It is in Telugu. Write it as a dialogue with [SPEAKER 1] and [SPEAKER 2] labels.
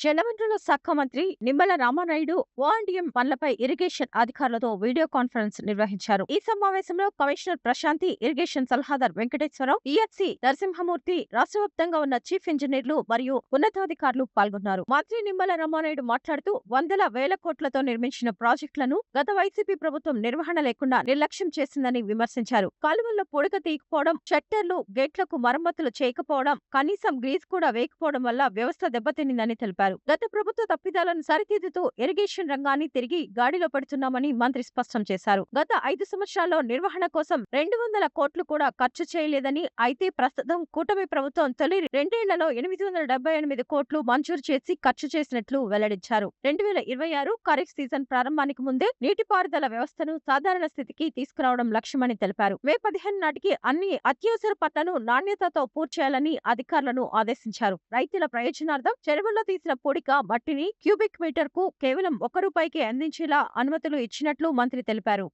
[SPEAKER 1] జలవనరుల శాఖ మంత్రి నిమ్మల రామానాయుడు ఓఆర్డీఎం పనులపై ఇరిగేషన్ అధికారులతో వీడియో కాన్ఫరెన్స్ నిర్వహించారు. ఈ సమావేశంలో కమిషనర్ ప్రశాంతి, ఇరిగేషన్ సలహాదారు వెంకటేశ్వరరావు, ఈఎస్సీ నరసింహమూర్తి, రాష్ట్ర వ్యాప్తంగా ఉన్న చీఫ్ ఇంజనీర్లు మరియు ఉన్నతాధికారులు పాల్గొన్నారు. మంత్రి నిమ్మల రామానాయుడు మాట్లాడుతూ వందల వేల కోట్లతో నిర్మించిన ప్రాజెక్టులను గత వైసీపీ ప్రభుత్వం నిర్వహణ లేకుండా నిర్లక్ష్యం చేసిందని విమర్శించారు. కాలువల్లో పొడక తీయకపోవడం, షట్టర్లు, గేట్లకు మరమ్మతులు చేయకపోవడం, కనీసం గ్రీజ్ కూడా వేయకపోవడం వల్ల వ్యవస్థ దెబ్బతినిందని తెలిపారు. గత ప్రభుత్వ తప్పిదాలను సరిదిద్దుతూ ఇరిగేషన్ రంగాన్ని తిరిగి గాడిలో పెడుతున్నామని మంత్రి స్పష్టం చేశారు. గత 5 సంవత్సరాల్లో నిర్వహణ కోసం 200 కోట్లు కూడా ఖర్చు చేయలేదని, అయితే ప్రస్తుతం కూటమి ప్రభుత్వం తొలి 2 ఏళ్లలో 878 కోట్లు మంజూరు చేసి ఖర్చు చేసినట్లు వెల్లడించారు. 2026 ఖరీఫ్ సీజన్ ప్రారంభానికి ముందే నీటిపారుదల వ్యవస్థను సాధారణ స్థితికి తీసుకురావడం లక్ష్యమని తెలిపారు. మే 15 నాటికి అన్ని అత్యవసర పనులను నాణ్యతతో పూర్తి చేయాలని అధికారులను ఆదేశించారు. రైతుల ప్రయోజనార్థం చెరువుల్లో తీసిన పొడిక మట్టిని క్యూబిక్ మీటర్కు కేవలం ₹1కే అందించేలా అనుమతులు ఇచ్చినట్లు మంత్రి తెలిపారు.